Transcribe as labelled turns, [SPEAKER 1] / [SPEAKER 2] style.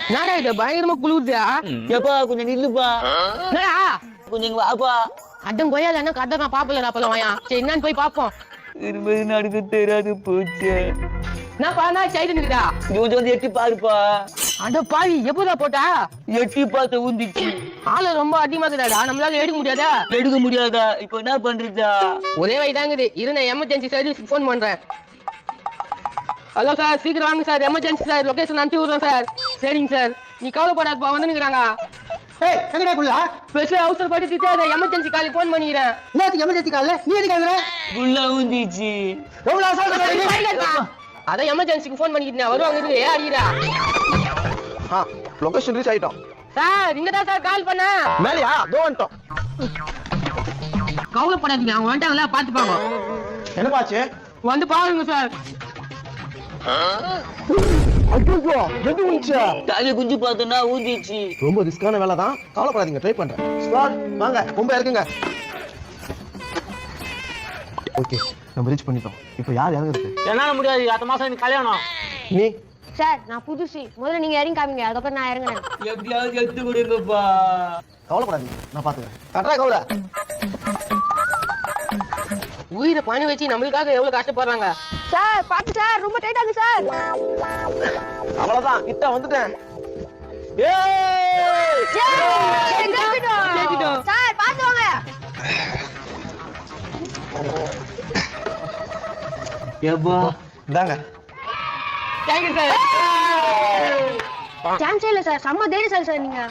[SPEAKER 1] என்னடா இது பயங்கரமா குளிருதா?
[SPEAKER 2] எப்பா கொஞ்சம் நில்லுப்பா.
[SPEAKER 1] என்னடா
[SPEAKER 2] கொஞ்சம் இங்க வாப்பா.
[SPEAKER 1] அட்டம் கொய்யால என்ன கதை நான் பாப்பல அப்பல வாயா. சரி என்னன்னு போய் பாப்போம்.
[SPEAKER 2] இருபது நாடுக்கு தெரியாது போச்சு.
[SPEAKER 1] நான் பானா சைடு நிக்குதா?
[SPEAKER 2] கொஞ்சம் வந்து எட்டி பாருப்பா.
[SPEAKER 1] அட பாவி எப்போதா போட்டா?
[SPEAKER 2] எட்டி பார்த்து ஊந்திச்சு.
[SPEAKER 1] ஆளு ரொம்ப அதிகமா இருக்குதாடா, நம்மளால எடுக்க முடியாதா?
[SPEAKER 2] எடுக்க முடியாதா? இப்ப என்ன பண்றதா?
[SPEAKER 1] ஒரே வழிதாங்குது. இரு நான் எமர்ஜென்சி சர்வீஸ்க்கு ஃபோன் பண்றேன். ஹலோ சார், சீக்கிரம் வாங்க சார், எமர்ஜென்சி சார், லொகேஷன் அனுப்பிச்சு விடுறோம் சார். சரிங்க சார், நீ கவலைப்படாதப்பா, வந்து நிக்கிறாங்க.
[SPEAKER 3] ஏய் எங்கடா குள்ள
[SPEAKER 1] ஸ்பெஷல் அவசரப்பட்டு எமர்ஜென்சி கால் ஃபோன் பண்ணிக்கிறேன்.
[SPEAKER 3] என்னத்துக்கு எமர்ஜென்சி கால்ல நீ எதுக்கு கேக்குற?
[SPEAKER 2] உள்ள ஊந்திச்சு.
[SPEAKER 3] எவ்வளவு அவசரம்?
[SPEAKER 1] அதான் எமர்ஜென்சிக்கு ஃபோன் பண்ணிக்கிட்டேன், வருவாங்க இருக்கு. ஏ அடிடா.
[SPEAKER 3] லொகேஷன் ரீச் ஆயிட்டோம்
[SPEAKER 1] சார், இங்க தான் சார் கால் பண்ண.
[SPEAKER 3] மேலையா தோ வந்துட்டோம்.
[SPEAKER 1] கவலைப்படாதீங்க, அவங்க வந்துட்டாங்களா பாத்துப்பாங்க.
[SPEAKER 3] என்னப்பாச்சு?
[SPEAKER 1] வந்து பாருங்க சார்.
[SPEAKER 3] ஐயோ எது ஊந்துச்சா?
[SPEAKER 2] தாலி குஞ்சு பார்த்தோன்னா ஊந்திச்சு.
[SPEAKER 3] ரொம்ப ரிஸ்கான வேலை தான், கவலைப்படாதீங்க, ட்ரை பண்றேன். ஸ்குவாட் வாங்க, ரொம்ப இருக்குங்க. ஓகே நம்ம ரீச் பண்ணிட்டோம். இப்போ யார் இறங்குறது?
[SPEAKER 2] என்னால முடியாது, அடுத்த மாசம் எனக்கு கல்யாணம்.
[SPEAKER 3] நீ
[SPEAKER 4] சார் நான் புதுசு, முதல்ல நீங்க இறங்கி காமிங்க, அதுக்கப்புறம் நான் இறங்குறேன்.
[SPEAKER 2] எப்படியாவது எடுத்து கொடுங்கப்பா.
[SPEAKER 3] கவலைப்படாதீங்க, நான் பாத்துக்கிறேன். கரெக்டா கவலை.
[SPEAKER 1] உயிரை பணி வச்சு நம்மளுக்காக எவ்வளவு கஷ்டப்படுறாங்க.
[SPEAKER 4] சார் பாத்து சார், ரொம்ப டைட் ஆகுது சார்.
[SPEAKER 3] அவ்வளவுதான், கிட்ட வந்துட்டேன்.
[SPEAKER 4] சார் பாத்து வாங்க.
[SPEAKER 2] ஏப்பா
[SPEAKER 3] இந்தாங்க.
[SPEAKER 1] Thank you sir.
[SPEAKER 4] சான்ஸே இல்ல சார், செம்ம தைரியசாலி சார் நீங்க.